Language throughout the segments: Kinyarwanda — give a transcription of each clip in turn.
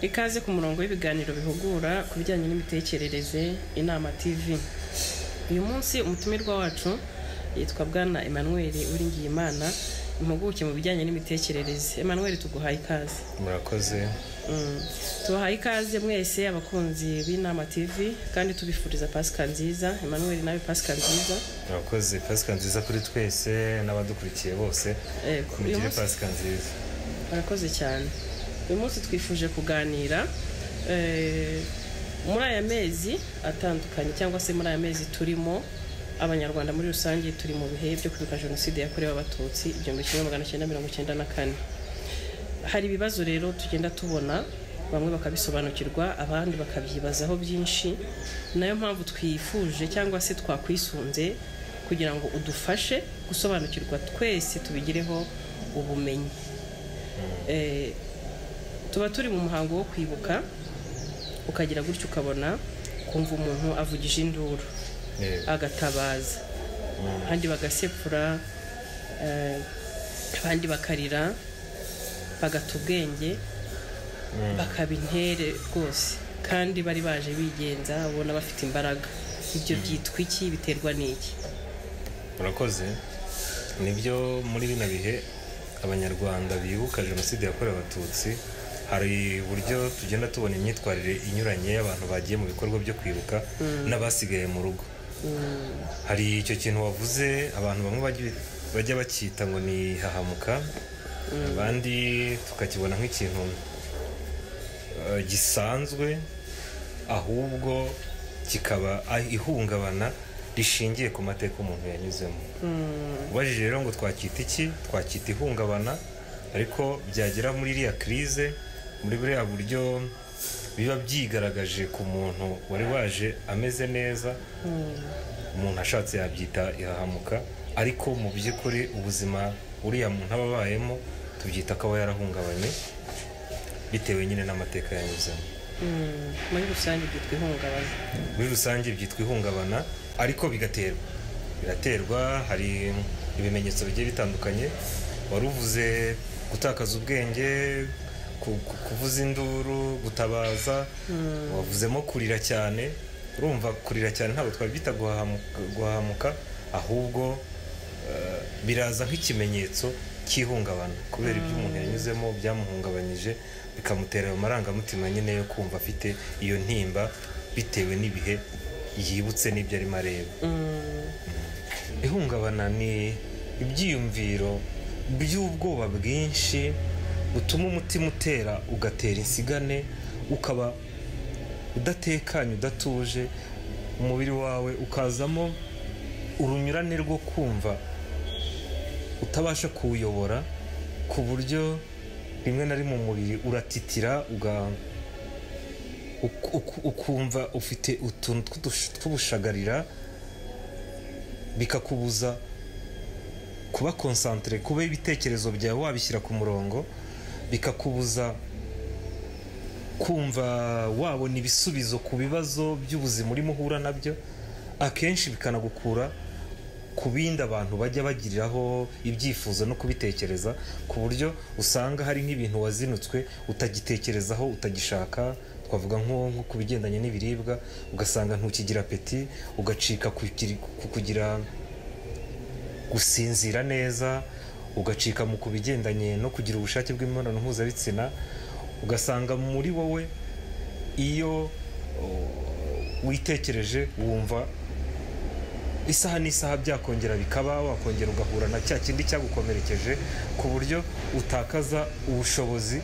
ikaze ku murongo w'ibiganiro bihugura ku bijyanye n'imitekerereze Inama TV. Uyu munsi umutumirwa wacu yitwa Bwana Emmanuel Uwiringiyimana, impuguke mu bijyanye n'imitekerereze. Emmanuel, tuguhaye ikaze. Murakoze. Tubahaye ikaze mwese abakunzi b'Inama TV kandi tubifuriza Pasika nziza. Emmanuel, nawe Pasika nziza. Murakoze, Pasika nziza kuri twese n'abadukurikiye bose. Mugire Pasika nziza. Murakoze cyane. Uyu munsi twifuje kuganira muri aya mezi atandukanye cyangwa se muri aya mezi turimo, abanyarwanda muri rusange turi mu bihe byo kwibuka Jenoside yakorewe Abatutsi 1994. Hari ibibazo rero tugenda tubona, bamwe bakabisobanukirwa abandi bakabyibazaho byinshi. Nayo mpamvu twifuje cyangwa se twakwisunze kugira ngo udufashe gusobanukirwa twese tubigireho ubumenyi. Tuba turi mu muhango wo kwibuka, ukagira gutyo ukabona kumva umuntu avugije induru agatabaza, abandi bagasepfura, abandi bakarira, bagata ubwenge, bakaba intere rwose kandi bari baje bigenza, ubona bafite imbaraga. Ibyo byitwa iki? Biterwa n'iki? Murakoze. Nibyo, muri bino bihe abanyarwanda bibuka Jenoside yakorewe Abatutsi, hari uburyo tugenda tubona imyitwarire inyuranye y'abantu bagiye mu bikorwa byo kwibuka n'abasigaye mu rugo. Hari icyo kintu wavuze, abantu bamwe bajya bakita ngo ni hahamuka, abandi tukakibona nk'ikintu gisanzwe, ahubwo kikaba ihungabana rishingiye ku mateka umuntu yanyuzemo. Ubajije rero ngo twakita iki? Twakita ihungabana, ariko byagera muri iriya krize, muri buriya buryo biba byigaragaje ku muntu wari waje ameze neza, umuntu ashatse yabyita ihahamuka, ariko mu by'ukuri ubuzima uriya muntu aba abayemo tubyita ko aba yarahungabanye bitewe nyine n'amateka yanyuzemo. Muri rusange byitwa ihungabana. Muri rusange byitwa ihungabana, ariko biraterwa. Hari ibimenyetso bigiye bitandukanye. Waruvuze gutakaza ubwenge, kuvuza induru, gutabaza, wavuzemo kurira cyane. Urumva kurira cyane ntabwo twabyita guhahamuka, ahubwo biraza nk'ikimenyetso cy'ihungabana kubera ibyo umuntu yanyuzemo byamuhungabanyije, bikamutera ayo marangamutima nyine yo kumva afite iyo ntimba bitewe n'ibihe yibutse n'ibyo arimo areba. Ihungabana ni ibyiyumviro by'ubwoba bwinshi butuma umutima utera ugatera insigane, ukaba udatekanye, udatuje, umubiri wawe ukazamo urunyurane rwo kumva utabasha kuwuyobora, ku buryo rimwe na rimwe umubiri uratitira, ukumva ufite utuntu tw'ubushagarira, bikakubuza kuba concentré, kuba ibitekerezo byawe wabishyira ku murongo, bikakubuza kumva wabona ibisubizo ku bibazo by'ubuzima urimo uhura nabyo. Akenshi bikanagukura ku bindi abantu bajya bagiriraho ibyifuzo no kubitekereza, ku buryo usanga hari nk'ibintu wazinutswe utagitekerezaho, utagishaka. Twavuga nko ku bigendanye n'ibiribwa, ugasanga ntukigira apeti, ugacika kugira gusinzira neza, ugacika mu kubigendanye no kugira ubushake bw'imibonano mpuzabitsina. Ugasanga muri wowe iyo witekereje wumva isaha n'isaha byakongera bikaba, wakongera ugahura na cya kindi cyagukomerekeje, ku buryo utakaza ubushobozi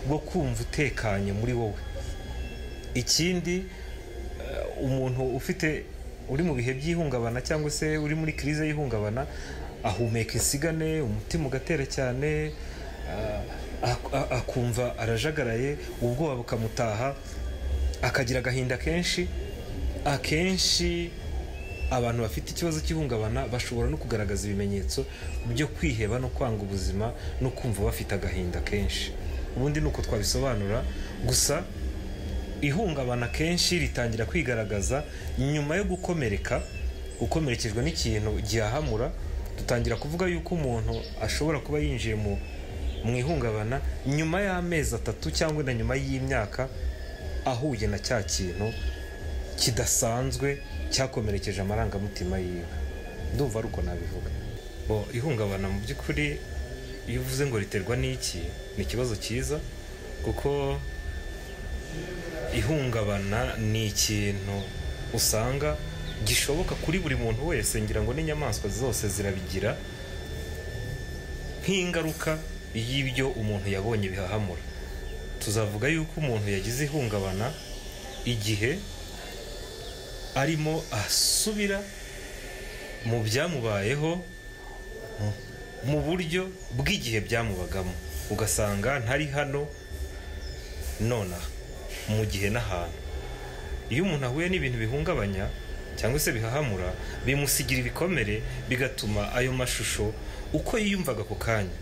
bwo kumva utekanye muri wowe. Ikindi, umuntu uri mu bihe by'ihungabana cyangwa se uri muri krize y'ihungabana, ahumeka insigane, umutima ugatera cyane, akumva arajagaraye, ubwoba bukamutaha, akagira agahinda kenshi. Akenshi abantu bafite ikibazo cy'ihungabana bashobora no kugaragaza ibimenyetso byo kwiheba no kwanga ubuzima no kumva bafite agahinda kenshi. Ubundi nuko twabisobanura. Gusa ihungabana kenshi ritangira kwigaragaza nyuma yo gukomerekejwe n'ikintu gihahamura. Dutangira kuvuga yuko umuntu ashobora kuba yinjiye mu mu ihungabana nyuma y'amezi 3 cyangwa na nyuma y'imyaka ahuye na cya kintu kidasanzwe cyakomerekeje amarangamutima yiwe. Ndumva ari uko nabivuga. Ihungabana mu by'ukuri iyo uvuze ngo riterwa n'iki, ni ikibazo cyiza, kuko ihungabana ni ikintu usanga gishoboka kuri buri muntu wese, ngira ngo n'inyamaswa zose zirabigira nk'ingaruka y'ibyo umuntu yabonye bihahamura. Tuzavuga yuko umuntu yagize ihungabana igihe arimo asubira mu byamubayeho mu buryo bw'igihe byamubagamo, ugasanga ntari hano nonaha mu gihe n'ahantu. Iyo umuntu ahuye n'ibintu bihungabanya cyangwa se bihahamura, bimusigira ibikomere, bigatuma ayo mashusho uko yiyumvaga ku kanya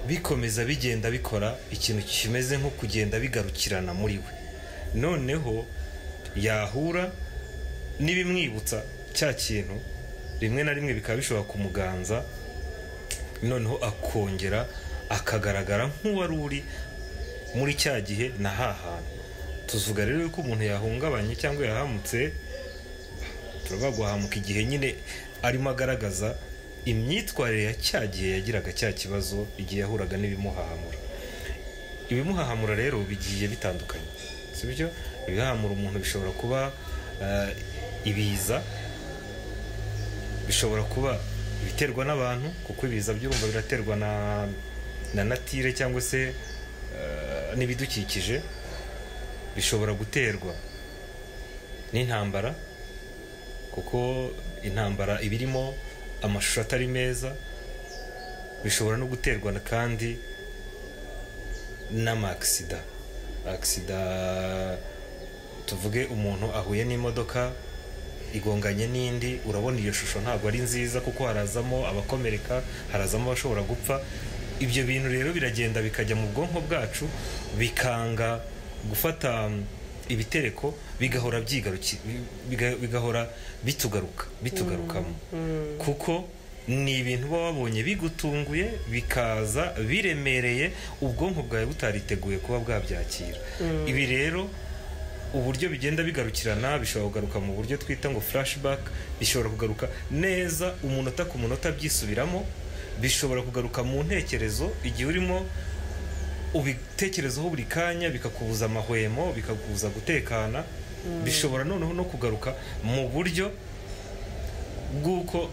bikomeza bigenda bikora ikintu kimeze nko kugenda bigarukirana muri we. Noneho yahura n'ibimwibutsa cya kintu, rimwe na rimwe bikaba bishobora kumuganza, noneho akongera akagaragara nk'uwari uri muri cya gihe na hahantu. Tuvuga rero yuko umuntu yahungabanye cyangwa yahamutse, turabaguhamuka igihe nyine arimo agaragaza imyitwarire ya cya gihe yagiraga cya kibazo, igihe yahuraga n'ibimuhahamura. Ibimuhahamura rero bigiye bitandukanye, sibyo? Ibihahamura umuntu bishobora kuba ibiza, bishobora kuba ibiterwa n'abantu, kuko ibiza by'urumva biraterwa na natire cyangwa se n'ibidukikije. Bishobora guterwa n'intambara, kuko intambara ibirimo amashusho atari meza. Bishobora no guterwa kandi n'amaksida. Aksida, tuvuge umuntu ahuye n'imodoka igonganye n'indi, urabona iyo shusho ntabwo ari nziza, kuko harazamo abakomereka, harazamo abashobora gupfa. Ibyo bintu rero biragenda bikajya mu bwonko bwacu, bikanga gufata ibitereko, bigahora bigahora bitugarukamo, kuko ni ibintu uba wabonye bigutunguye, bikaza biremereye, ubwonko bwawe butariteguye kuba bwabyakira. Ibi rero uburyo bigenda bigarukirana, bishobora kugaruka mu buryo twita ngo flashback, bishobora kugaruka neza umunota ku munota byisubiramo, bishobora kugaruka mu ntekerezo igihe urimo ubitekerezaho buri kanya, bikakubuza amahwemo, bikakubuza gutekana. Bishobora noneho no kugaruka mu buryo bw'uko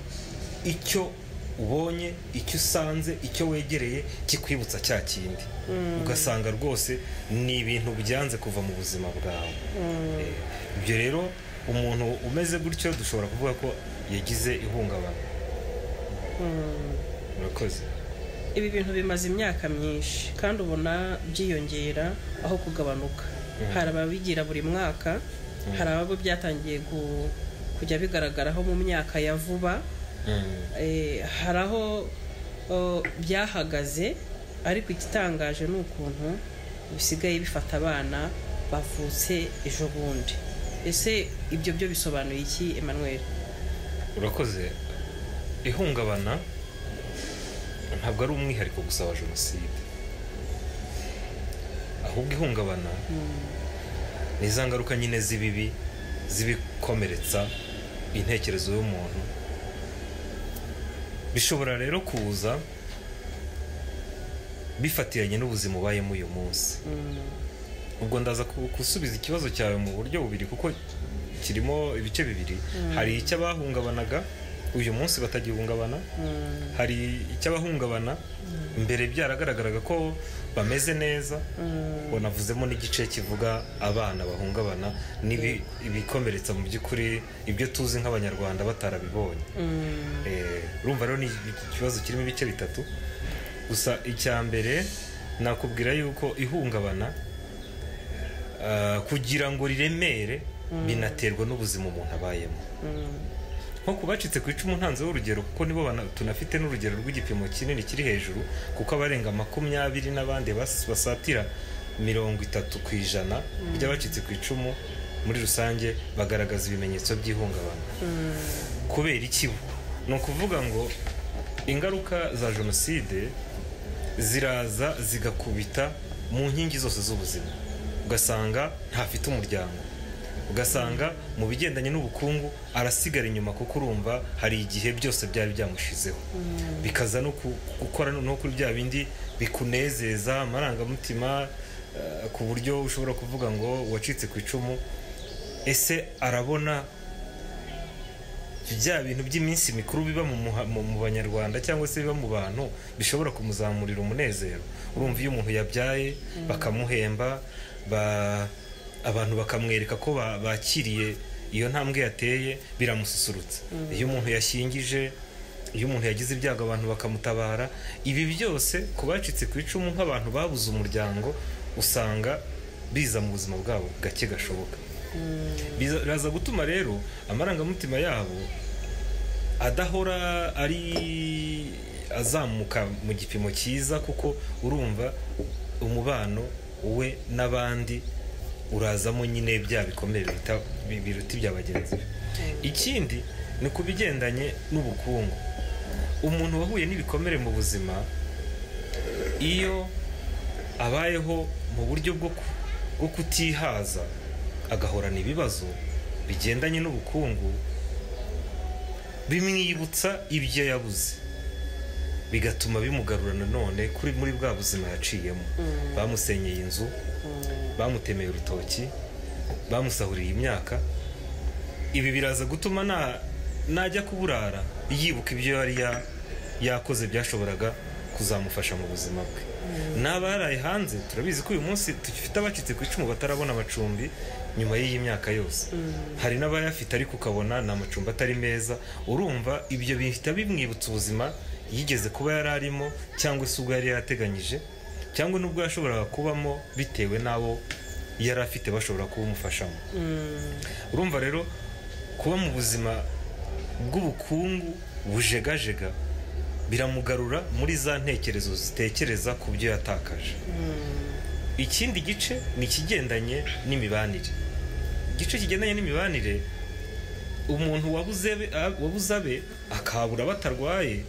icyo ubonye, icyo usanze, icyo wegereye kikwibutsa cya kindi, ugasanga rwose ni ibintu byanze kuva mu buzima bwawe. Ibyo rero umuntu umeze gutyo dushobora kuvuga ko yagize ihungabana. Murakoze. Ibi bintu bimaze imyaka myinshi kandi ubona byiyongera aho kugabanuka. Hari ababigira buri mwaka, hari abo byatangiye kujya bigaragaraho mu myaka ya vuba, hari aho byahagaze, ariko igitangaje ni ukuntu bisigaye bifata abana bavutse ejo bundi. Ese ibyo byo bisobanuye iki, Emmanuel? Urakoze. Ihungabana ntabwo ari umwihariko gusa wa jenoside, ahubwo ihungabana ni za ngaruka nyine z'ibibi zibikomeretsa intekerezo y'umuntu. Bishobora rero kuza bifatiranye n'ubuzima ubayemo uyu munsi. Ubwo ndaza gusubiza ikibazo cyawe mu buryo bubiri, kuko kirimo ibice bibiri. Hari icy'abahungabanaga uyu munsi batagihungabana, hari icy'abahungabana mbere byaragaragaraga ko bameze neza. Wanavuzemo n'igice kivuga abana bahungabana n'ibikomeretsa mu by'ukuri ibyo tuzi nk'abanyarwanda batarabibonye. Urumva rero ni ikibazo kirimo ibice bitatu. Gusa icya mbere nakubwira yuko ihungabana kugira ngo riremere binaterwa n'ubuzima umuntu abayemo. Nko kubacitse ku icumu ntanze urugero, kuko nibo tunafite n'urugero rw'igipimo kinini kiri hejuru, kuko abarenga 20 n'abandi basatira 30% by'abacitse ku icumu muri rusange bagaragaza ibimenyetso by'ihungabana. Kubera iki? Ni ukuvuga ngo ingaruka za jenoside ziraza zigakubita mu nkingi zose z'ubuzima, ugasanga ntafite umuryango, ugasanga mu bigendanye n'ubukungu arasigara inyuma, kuko urumva hari igihe byose byari byamushizeho, bikaza no gukora no kuri bya bindi bikunezeza amarangamutima, ku buryo ushobora kuvuga ngo wacitse ku icumu. Ese arabona bya bintu by'iminsi mikuru biba mu banyarwanda cyangwa se biba mu bantu bishobora kumuzamurira umunezero? Urumva iyo umuntu yabyaye bakamuhemba, abantu bakamwereka ko bakiriye iyo ntambwe yateye, biramususurutsa. Iyo umuntu yashyingije, iyo umuntu yagize ibyago abantu bakamutabara, ibi byose ku bacitse ku icumu nk'abantu babuze umuryango, usanga biza mu buzima bwabo gake gashoboka. Biraza gutuma rero amarangamutima yabo adahora ari azamuka mu gipimo cyiza, kuko urumva umubano we n'abandi urazamo nyine bya bikomere biruta ibya bagenzi be. Ikindi ni ku bigendanye n'ubukungu. Umuntu wahuye n'ibikomere mu buzima, iyo abayeho mu buryo bwo kutihaza, agahorana ibibazo bigendanye n'ubukungu, bimwibutsa ibyo yabuze, bigatuma bimugarura nanone muri bwa buzima yaciyemo. Bamusenyeye inzu, bamutemeye urutoki, bamusahuriye imyaka. Ibi biraza gutuma najya kuburara yibuka ibyo yari yakoze byashoboraga kuzamufasha mu buzima bwe. N'abaraye hanze, turabizi ko uyu munsi dufite abacitse ku icumu batarabona amacumbi nyuma y'iyi myaka yose. Hari n'abayafite ariko ukabona ni amacumbi atari meza. Urumva ibyo bihita bimwibutsa ubuzima yigeze kuba yari arimo, cyangwa se ubwo yari yateganyije, cyangwa n'ubwo yashoboraga kubamo bitewe n'abo yari afite bashobora kubumufashamo. Urumva rero kuba mu buzima bw'ubukungu bujegajega biramugarura muri za ntekerezo zitekereza ku byo yatakaje. Ikindi gice ni ikigendanye n'imibanire. Igice kigendanye n'imibanire, umuntu wabuze abe akabura batarwaye,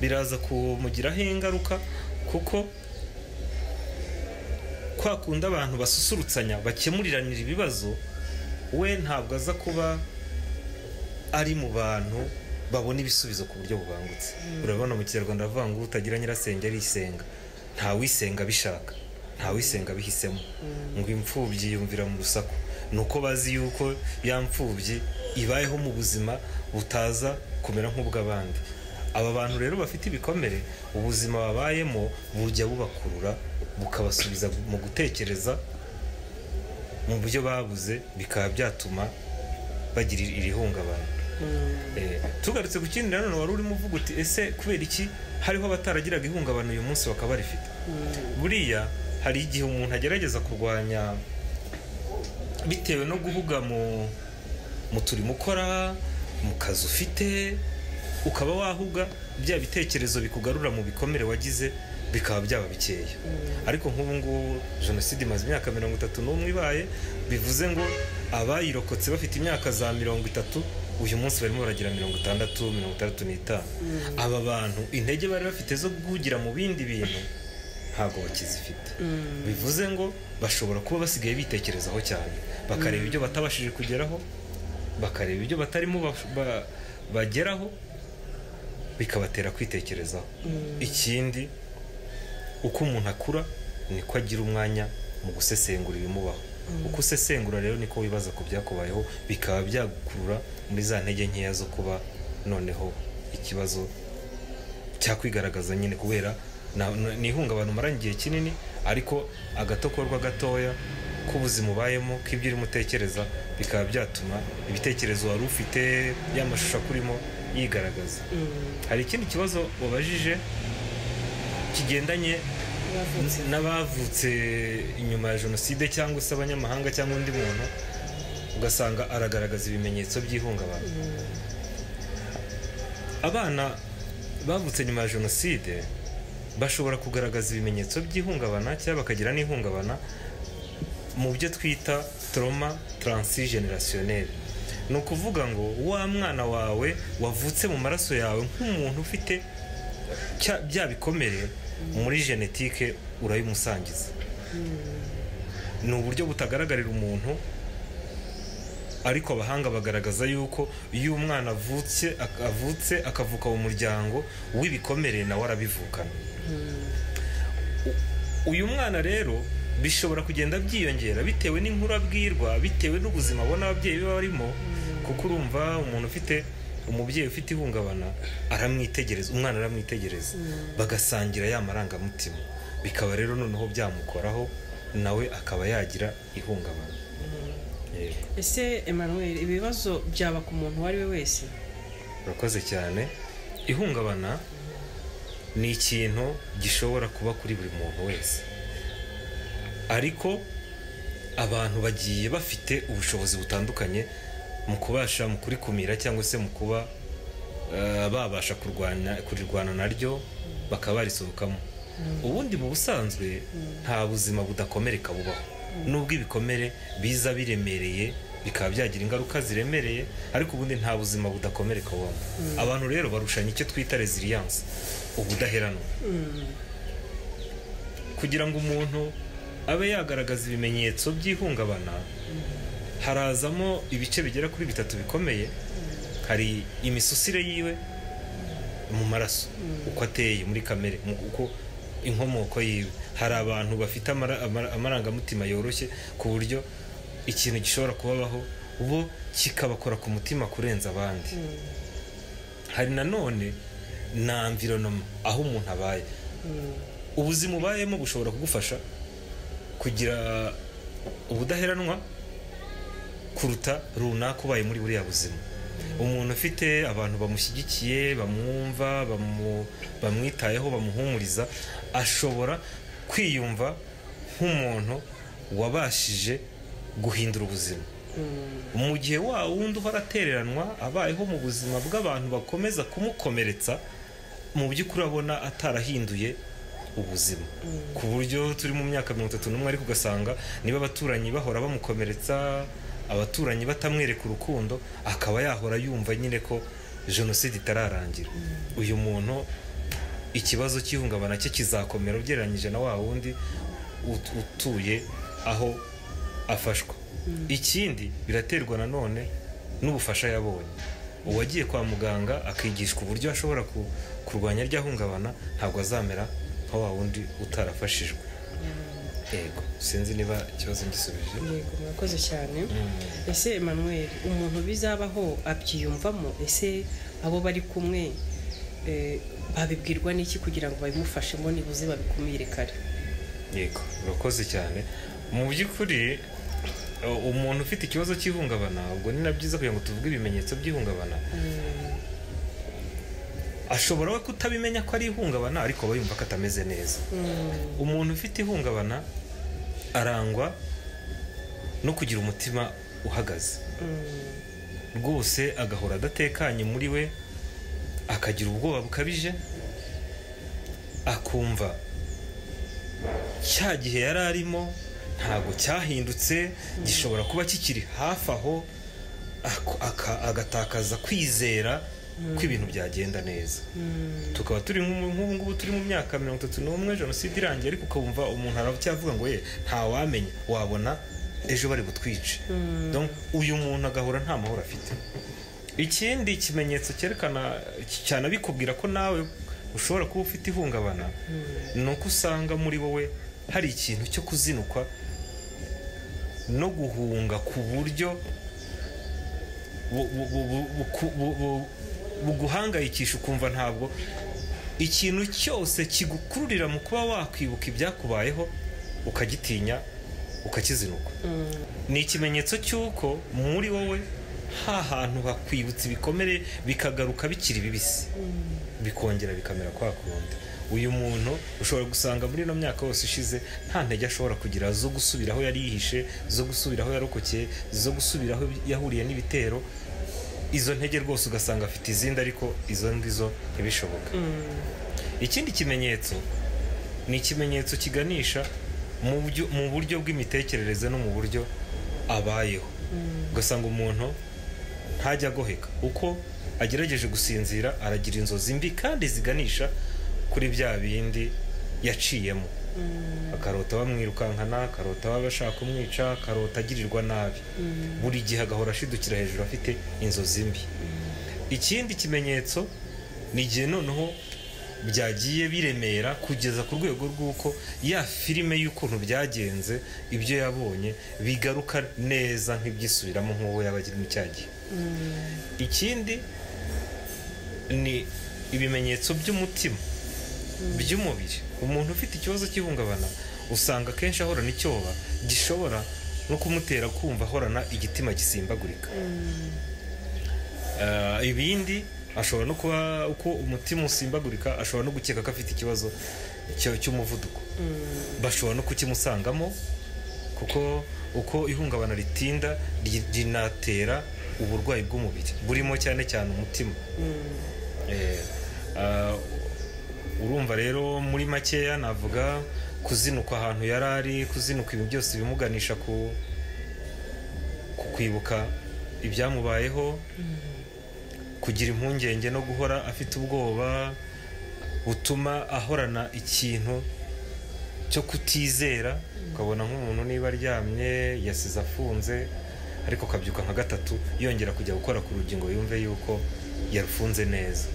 biraza kumugiraho ingaruka, kuko kwa kundi abantu basusurutsanya bakemuriranira ibibazo, we ntabwo aza kuba ari mu bantu babona ibisubizo ku buryo bubangutse. Urabona mu Kinyarwanda bavuga ngo utagira nyirasenge arisenga. Ntawisenga bishaka, ntawisenga bihisemo, ngo imfubyi yumvira mu rusaku. Nuko bazi yuko ya mfubyi ibayeho mu buzima butaza kumera nk'ubw'abandi. Aba bantu rero bafite ibikomere, ubuzima babayemo bujya bubakurura, bukabasubiza mu gutekereza mu buryo babuze, bikaba byatuma bagira irihungabana. Tugarutse ku kindi nanone wari urimo uvuga uti ese kubera iki hariho abataragiraga ihungabana uyu munsi bakaba barifite? Buriya hari igihe umuntu agerageza kurwanya bitewe no guhuga mu turimo ukora, mu kazi ufite, ukaba wahuga bya bitekerezo bikugarura mu bikomere wagize, bikaba byaba bikeya. Ariko nk'ubu ngubu jenoside imaze imyaka 31 ibaye, bivuze ngo abayirokotse bafite imyaka za 30, uyu munsi barimo baragira 60, 65. Aba bantu intege bari bafite zo guhugira mu bindi bintu ntago bakizifite. Bivuze ngo bashobora kuba basigaye bitekerezaho cyane, bakareba ibyo batabashije kugeraho, bakareba ibyo batarimo bageraho, bikabatera kwitekerezaho. Ikindi, uko umuntu akura niko agira umwanya mu gusesengura ibimubaho. Uko usesengura rero niko wibaza ku byakubayeho, bikaba byagukurura muri za ntege nkeya zo kuba noneho ikibazo cyakwigaragaza nyine, kubera ni ihungabana umaranye igihe kinini, ariko agatokorwa gatoya k'ubuzima ubayemo, k'ibyo urimo utekereza, bikaba byatuma ibitekerezo wari ufite, y'amashusho akurimo yigaragaza. Hari ikindi kibazo wabajije kigendanye n'abavutse inyuma ya jenoside, cyangwa se abanyamahanga cyangwa undi muntu, ugasanga aragaragaza ibimenyetso by'ihungabana. Abana bavutse nyuma ya jenoside bashobora kugaragaza ibimenyetso by'ihungabana, cyangwa bakagira n'ihungabana mu byo twita trauma transgenerationnel. Ni ukuvuga ngo wa mwana wawe wavutse mu maraso yawe nk'umuntu ufite bya bikomere, muri genetike urayimusangiza. Ni uburyo butagaragarira umuntu, ariko abahanga bagaragaza yuko iyo umwana avutse akavuka mu muryango w'ibikomere nawe arabivukana. Uyu mwana rero bishobora kugenda byiyongera bitewe n'inkuru abwirwa, bitewe n'ubuzima abona ababyeyi be barimo, kuko urumva umuntu ufite umubyeyi ufite ihungabana aramwitegereza, umwana aramwitegereza, bagasangira ya marangamutima, bikaba rero noneho byamukoraho nawe akaba yagira ihungabana. Ese Emmanuel, ibibazo byaba ku muntu wari we wese? Urakoze cyane. Ihungabana ni ikintu gishobora kuba kuri buri muntu wese, ariko abantu bagiye bafite ubushobozi butandukanye mu kubasha mu kurikumira cyangwa se mu kuba babasha kurirwana naryo bakaba barisohokamo. Ubundi mu busanzwe nta buzima budakomereka bubaho, nubwo ibikomere biza biremereye bikaba byagira ingaruka ziremereye, ariko ubundi nta buzima budakomereka bubamo. Abantu rero barushanya icyo twita resilience, ubudaheranwa. Kugira ngo umuntu abe yagaragaza ibimenyetso by'ihungabana, harazamo ibice bigera kuri 3 bikomeye. Hari imisusire yiwe mu maraso, uko ateye muri kamere, uko inkomoko yiwe. Hari abantu bafite amarangamutima yoroshye ku buryo ikintu gishobora kubabaho bo kikabakora ku mutima kurenza abandi. Hari nanone na environment, aho umuntu abaye. Ubuzima ubayemo bushobora kugufasha kugira ubudaheranwa kuruta runaka ubaye muri buriya buzima. Umuntu ufite abantu bamushyigikiye, bamwumva, bamwitayeho, bamuhumuriza, ashobora kwiyumva nk'umuntu wabashije guhindura ubuzima. Mu gihe wa wundi uhora atereranwa abayeho mu buzima bw'abantu bakomeza kumukomeretsa, mu by'ukuri abona atarahinduye ubuzima, ku buryo turi mu myaka 31 ariko ugasanga niba abaturanyi bahora bamukomeretsa, abaturanyi batamwereka urukundo, akaba yahora yumva nyine ko jenoside itararangira. Uyu muntu ikibazo cy'ihungabana cye kizakomera ugereranyije na wa wundi utuye aho afashwa. Ikindi biraterwa nanone n'ubufasha yabonye. Uwagiye kwa muganga akigishwa uburyo ashobora kurwanya rya hungabana, ntabwo azamera nka wa wundi utarafashijwe. Yego, sinzi niba ikibazo ngisubije. Yego, murakoze cyane. Ese Emmanuel, umuntu bizabaho abyiyumvamo, ese abo bari kumwe babibwirwa n'iki kugira ngo babimufashe ngo nibuze babikumire kare? Yego, urakoze cyane. Mu by'ukuri umuntu ufite ikibazo cy'ihungabana, ubwo ni nabyiza kugira ngo tuvuge ibimenyetso by'ihungabana, ashobora we kutabimenya ko ari ihungabana, ariko aba yumva ko atameze neza. Umuntu ufite ihungabana arangwa no kugira umutima uhagaze, rwose agahora adatekanye muri we, akagira ubwoba bukabije, akumva cya gihe yari arimo ntabwo cyahindutse, gishobora kuba kikiri hafi aho, agatakaza kwizera ko ibintu byagenda neza. Tukaba turi nk'ubu ngubu turi mu myaka 31 jenoside irangiye, ariko ukabumva umuntu aracyavuga ngo ye ntawamenya, wabona ejo bari butwice. Donc uyu muntu agahora nta mahoro afite. Ikindi kimenyetso cyerekana cyane bikubwira ko nawe ushobora kuba ufite ihungabana, nuko usanga muri wowe hari ikintu cyo kuzinukwa no guhunga ku buryo buguhangayikisha, ukumva ntabwo ikintu cyose kigukururira mu kuba wakwibuka ibyakubayeho ukagitinya ukakizinukwa. Ni ikimenyetso cy'uko muri wowe ha hantu hakwibutsa ibikomere bikagaruka bikiri bibisi, bikongera bikamera kwa kundi. Uyu muntu ushobora gusanga muri no myaka yose ishize nta ntege ashobora kugira zo gusubiraho yari yihishe, zo gusubiraho yarokokeye, zo gusubiraho yahuriye n'ibitero. Izo ntege rwose ugasanga afite izindi, ariko izo ngizo ntibishoboka. Ikindi kimenyetso ni ikimenyetso kiganisha mu buryo bw'imitekerereze no mu buryo abayeho. Ugasanga umuntu ntajya agoheka, uko agerageje gusinzira aragira inzozi mbi kandi ziganisha kuri bya bindi yaciyemo, akarota bamwirukankana, akarota bashaka kumwica, akarota agirirwa nabi, buri gihe agahora ashidukira hejuru afite inzozi mbi. Ikindi kimenyetso ni igihe noneho byagiye biremera kugeza ku rwego rw'uko ya filime y'ukuntu byagenze, ibyo yabonye bigaruka neza nk'ibyisubiramo nk'uwo yaba agiri mu cyagihe. Ikindi ni ibimenyetso by'umutima, by'umubiri. Umuntu ufite ikibazo cy'ihungabana usanga akenshi ahorana icyoba gishobora no kumutera kumva ahorana igitima gisimbagurika. Ibindi ashobora no kuba uko umutima usimbagurika, ashobora no gukeka ko afite ikibazo cy'umuvuduko, bashobora no kukimusangamo, kuko uko ihungabana ritinda rinatera uburwayi bw'umubiri burimo cyane cyane umutima. Urumva rero muri makeya navuga kuzinuka ahantu yari ari, kuzinuka ibintu byose bimuganisha ku kwibuka ibyamubayeho, kugira impungenge no guhora afite ubwoba butuma ahorana ikintu cyo kutizera. Ukabona nk'umuntu niba aryamye yasize afunze, ariko akabyuka nka gatatu yongera kujya gukora ku rugingo yumve yuko yarufunze neza.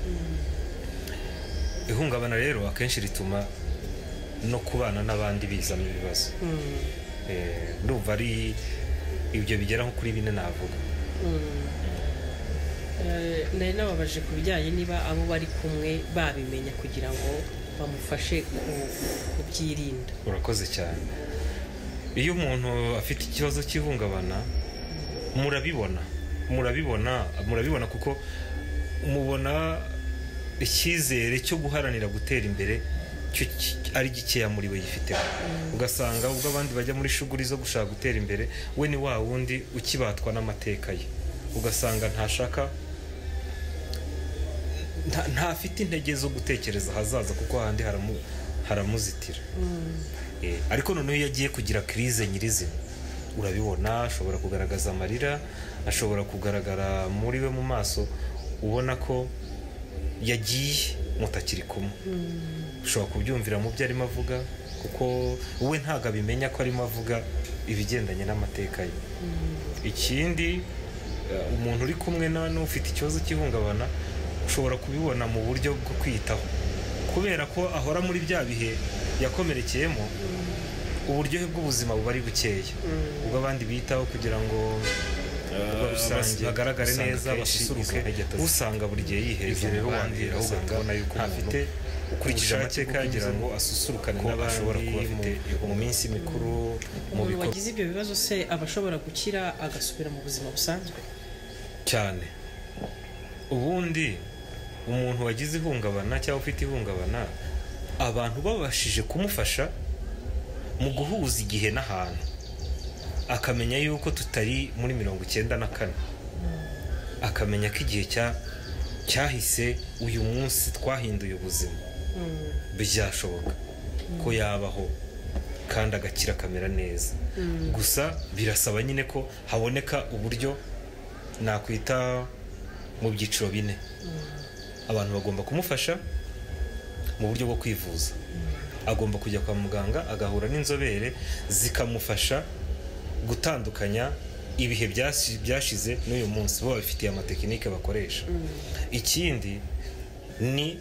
Ihungabana rero akenshi rituma no kubana n'abandi bizamo ibibazo. Ndumva ari ibyo bigera nko kuri 4 navuga. Nari nababaje ku bijyanye niba abo bari kumwe babimenya kugira ngo bamufashe kubyirinda. Urakoze cyane. Iyo umuntu afite ikibazo cy'ihungabana murabibona kuko mubona icyizere cyo guharanira gutera imbere ari gikeya muri we yifiteho. Ugasanga ubwo abandi bajya muri shuguri zo gushaka gutera imbere, we ni wa wundi ukibatwa n'amateka ye. Ugasanga ntafite intege zo gutekereza hazaza kuko ahandi haramuzitira. Ariko noneho iyo agiye kugira crise nyirizina, urabibona, ashobora kugaragaza amarira, ashobora kugaragara muri we mu maso, ubona ko yagiye mutakiri kumwe. Ushobora kubyumvira mu byo arimo avuga, kuko we ntago abimenya ko arimo avuga ibigendanye n'amateka ye. Ikindi, umuntu uri kumwe n'ufite ikibazo cy'ihungabana ushobora kubibona mu buryo bwo kwitaho, kubera ko ahora muri bya bihe yakomerekeyemo, uburyohe bw'ubuzima buba ari bukeya. Ubwo abandi bitaho kugira ngo bagaragare neza, basusuruke, usanga buri gihe yiheza mu bandi, ugasanga ntafite ukurikije amateka yagira ngo asusurukane n'abandi mu minsi mikuru, mu bikorwa. Umuntu wagize ibyo bibazo se aba ashobora gukira agasubira mu buzima busanzwe cyane? Ubundi umuntu wagize ihungabana cyangwa ufite ihungabana, abantu babashije kumufasha mu guhuza igihe n'ahantu, akamenya yuko tutari muri 94, akamenya ko igihe cyahise, uyu munsi twahinduye ubuzima, byashoboka ko yabaho kandi agakira akamera neza. Gusa birasaba nyine ko haboneka uburyo nakwita mu byiciro 4. Abantu bagomba kumufasha mu buryo bwo kwivuza. Agomba kujya kwa muganga agahura n'inzobere zikamufasha gutandukanya ibihe byashize n'uyu munsi, bo bafitiye amatekinike bakoresha. Ikindi ni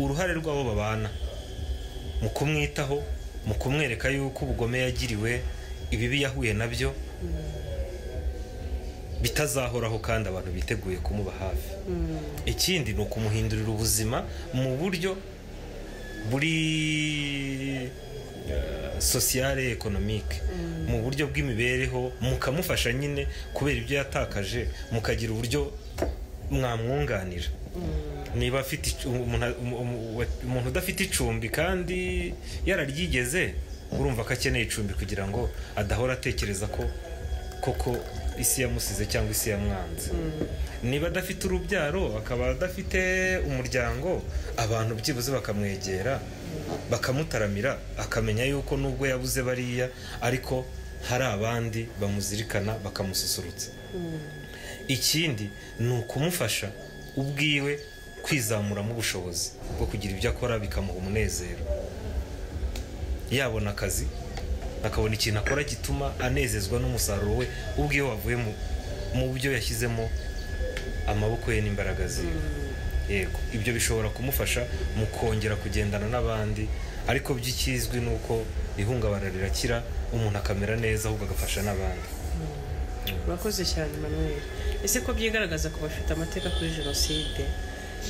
uruhare rw'abo babana mu kumwitaho, mu kumwereka yuko ubugome yagiriwe, ibibi yahuye nabyo bitazahoraho kandi abantu biteguye kumuba hafi. Ikindi ni ukumuhindurira ubuzima mu buryo buri sociale economique, mu buryo bw'imibereho, mukamufasha nyine kubera ibyo yatakaje, mukagira uburyo mwamwunganira. Niba afite umuntu udafite icumbi kandi yararyigeze, urumva ko akeneye icumbi kugira ngo adahora atekereza ko koko isi yamusize cyangwa isi yamwanze. Niba adafite urubyaro, akaba adafite umuryango, abantu byibuze bakamwegera, bakamutaramira, akamenya yuko nubwo yabuze bariya ariko hari abandi bamuzirikana bakamususurutsa. Ikindi ni ukumufasha ubwiwe kwizamuramo ubushobozi bwo kugira ibyo akora bikamuha umunezero. yabona akazi, akabona ikintu akora gituma anezezwa n'umusaruro we ubwo iyo wavuye mu byo yashyizemo amaboko ye n'imbaraga ze. Yego, ibyo bishobora kumufasha mu kongera kugendana n'abandi, ariko by'ikizwi ni uko ihungabana rirakira umuntu akamera neza ahubwo agafasha n'abandi. Urakoze cyane Emmanuel. Ese ko byigaragaza ku bafite amateka kuri jenoside,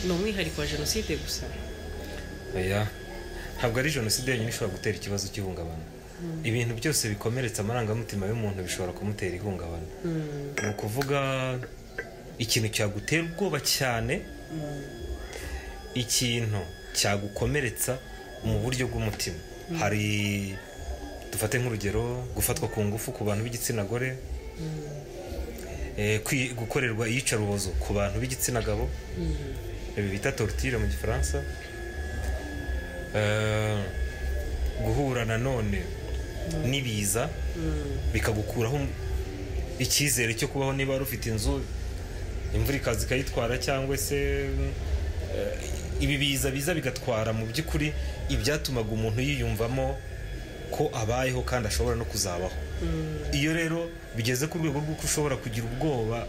ni umwihariko wa jenoside gusa? Oya, ntabwo ari jenoside yonyine ishobora gutera ikibazo cy'ihungabana. Ibintu byose bikomeretsa amarangamutima y'umuntu bishobora kumutera ihungabana. Ni ukuvuga ikintu cyagutera ubwoba cyane, ikintu cyagukomeretsa mu buryo bw'umutima. Hari, dufate nk'urugero, gufatwa ku ngufu ku bantu b'igitsina gore, gukorerwa iyicarubozo ku bantu b'igitsina gabo, ibi bita torture mu gifaransa, guhura nanone n'ibiza bikagukuraho icyizere cyo kubaho. Niba wari ufite inzu, imvura ikaza ikayitwara, cyangwa se ibi biza bigatwara mu by'ukuri ibyatumaga umuntu yiyumvamo ko abayeho kandi ashobora no kuzabaho. Iyo rero bigeze ku rwego rw'uko ushobora kugira ubwoba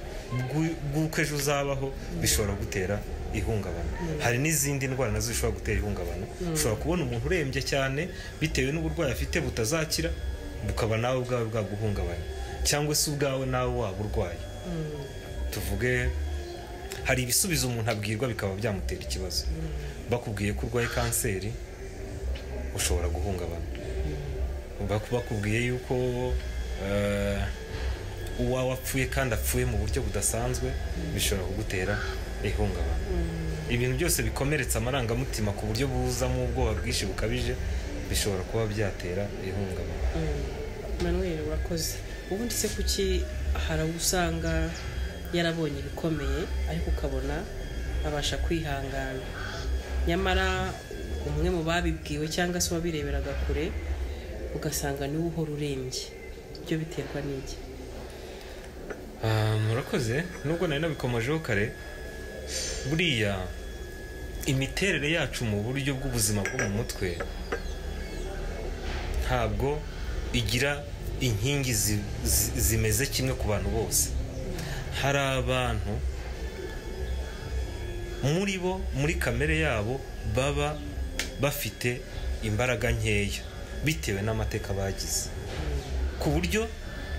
bw'uko ejo uzabaho, bishobora gutera ihungabana. Hari n'izindi ndwara nazo zishobora gutera ihungabana. Ushobora kubona umuntu urembye cyane bitewe n'uburwayi afite butazakira, bukaba nawe ubwawe bwaguhungabanya, cyangwa se ubwawe nawe waba urwaye. Tuvuge hari ibisubizo umuntu abwirwa bikaba byamutera ikibazo. Bakubwiye ko urwaye kanseri, ushobora guhungabana. Bakubwiye yuko uwawe apfuye kandi apfuye mu buryo budasanzwe, bishobora kugutera ihungabana. Ibintu byose bikomeretsa amarangamutima ku buryo buzamo ubwoba bwinshi bukabije, bishobora kuba byatera ihungabana. Emmanuel, urakoze. Ubundi se kuki hari usanga yarabonye ibikomeye ariko ukabona abasha kwihangana, nyamara umwe mu babibwiwe cyangwa se wabireberaga kure ugasanga niwe uhora urembye? Ibyo biterwa n'iki? Murakoze. Nubwo nari nabikomojeho kare, buriya imiterere yacu mu buryo bw'ubuzima bwo mu mutwe ntabwo igira inkingi zimeze kimwe ku bantu bose. Hari abantu muri bo, muri kamere yabo, baba bafite imbaraga nkeya bitewe n'amateka bagize, ku buryo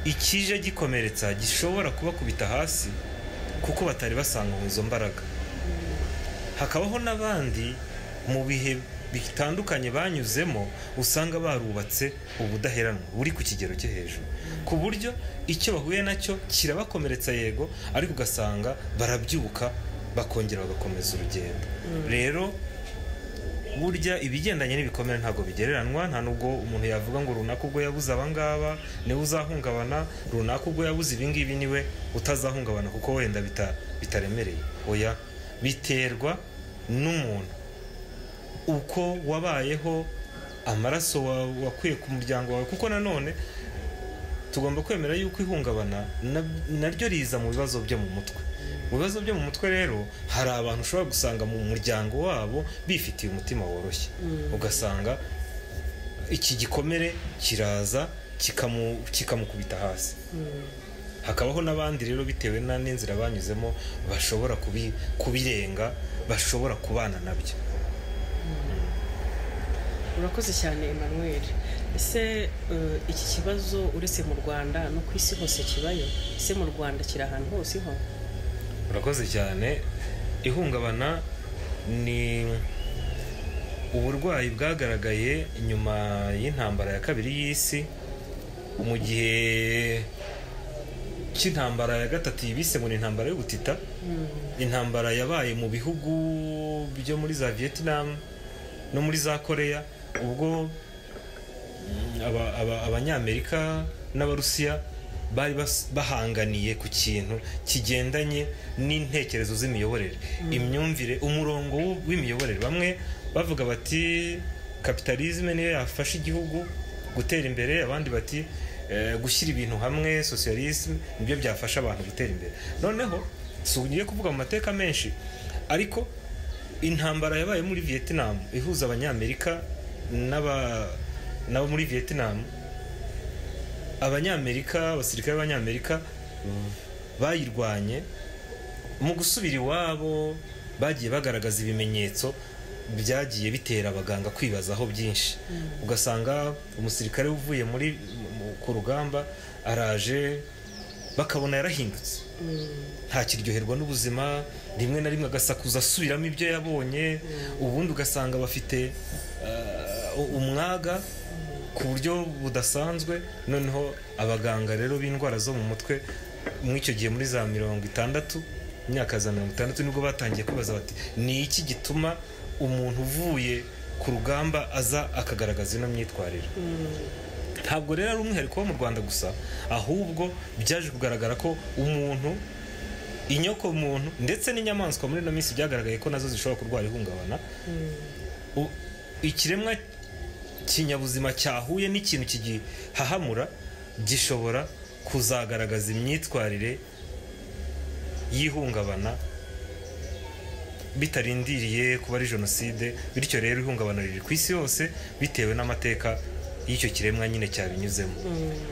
ikije gikomeretsa gishobora kubakubita hasi kuko batari basanga izo mbaraga. Hakabaho n'abandi mu bihe bitandukanye banyuzemo usanga barubatse ubudaheranwa buri ku kigero cyo hejuru, ku buryo icyo bahuye nacyo kirabakomeretsa, yego, ariko ugasanga barabyuka bakongera bagakomeza urugendo. Rero burya ibigendanye n'ibikomere ntabwo bigereranwa. Nta nubwo umuntu yavuga ngo runaka ubwo yabuze abangaba niwe uzahungabana, runaka ubwo yabuze ibingibi niwe utazahungabana kuko wenda bitaremereye. Oya, biterwa n'umuntu, uko wabayeho, amaraso wakuye ku muryango wawe. Kuko nanone tugomba kwemera yuko ihungabana naryo riza mu bibazo byo mu mutwe. Mu bibazo byo mu mutwe rero hari abantu ushobora gusanga mu muryango wabo bifitiye umutima woroshye, ugasanga iki gikomere kiraza kikamukubita hasi. Hakabaho n'abandi rero bitewe n'inzira banyuzemo bashobora kubirenga, bashobora kubana nabyo. Urakoze cyane Emmanuel. Ese iki kibazo uretse mu Rwanda no ku isi hose kibayo? Ese mu Rwanda kiri ahantu hose ho? Urakoze cyane. Ihungabana ni uburwayi bwagaragaye nyuma y'intambara ya kabiri y'isi, mu gihe cy'intambara ya gatatu yibise ngo ni intambara y'ubutita. Intambara yabaye mu bihugu byo muri za Vietnam no muri za Korea, ubwo abanyamerika n'abarusiya bari bahanganiye ku kintu kigendanye n'intekerezo z'imiyoborere, imyumvire, umurongo w'imiyoborere. Bamwe bavuga bati kapitalisme niyo yafasha igihugu gutera imbere, abandi bati gushyira ibintu hamwe, socialisme, nibyo byafasha abantu gutera imbere. Noneho sugiye kuvuga mu mateka menshi, ariko intambara yabaye muri Vietnam ihuza abanyamerika nabo muri Vietnam, abasirikare b'abanyamerika bayirwanye mu gusubira iwabo, bagiye bagaragaza ibimenyetso byagiye bitera abaganga kwibazaho byinshi. Ugasanga umusirikare uvuye ku rugamba araje bakabona yarahindutse, ntakiryoherwa n'ubuzima, rimwe na rimwe agasakuza asubiramo ibyo yabonye, ubundi ugasanga bafite umwaga ku buryo budasanzwe. Noneho abaganga rero b'indwara zo mu mutwe muri icyo gihe muri za 60, imyaka za 60 nibwo batangiye kwibaza bati ni iki gituma umuntu uvuye ku rugamba aza akagaragaza ino myitwarire. Ntabwo rero ari umwihariko wo mu Rwanda gusa, ahubwo byaje kugaragara ko umuntu, inyoko muntu ndetse n'inyamaswa muri ino minsi byagaragaye ko nazo zishobora kurwara ihungabana. Ikiremwa kinyabuzima cyahuye n'ikintu kigihahamura gishobora kuzagaragaza imyitwarire y'ihungabana bitarindiriye kuba ari jenoside. Bityo rero ihungabana riri ku isi yose bitewe n'amateka y'icyo kiremwa nyine cyabinyuzemo.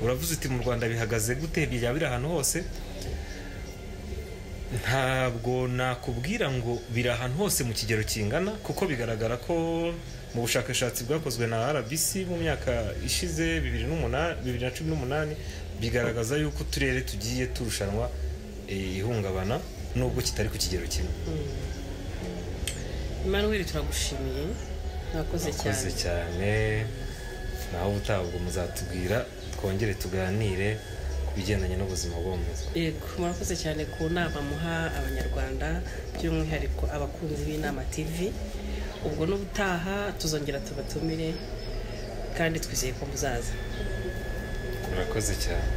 Uravuze uti mu Rwanda bihagaze gute? Byaba biri ahantu hose? Ntabwo nakubwira ngo biri ahantu hose mu kigero kingana, kuko bigaragara ko mu bushakashatsi bwakozwe na RBC mu myaka ishize 2018 bigaragaza yuko uturere tugiye turushanwa ihungabana nubwo kitari ku kigero kimwe. Emmanuel, turagushimiye, nakoze cyane. Naho ubutaha muzatubwira twongere tuganire ku bigendanye n'ubuzima bwo mu mutwe. Yego, murakoze cyane ku nama muha abanyarwanda, by'umwihariko abakunzi b'Inama TV. Ubwo n'ubutaha tuzongera tubatumire kandi twizeye ko muzaza. Murakoze cyane.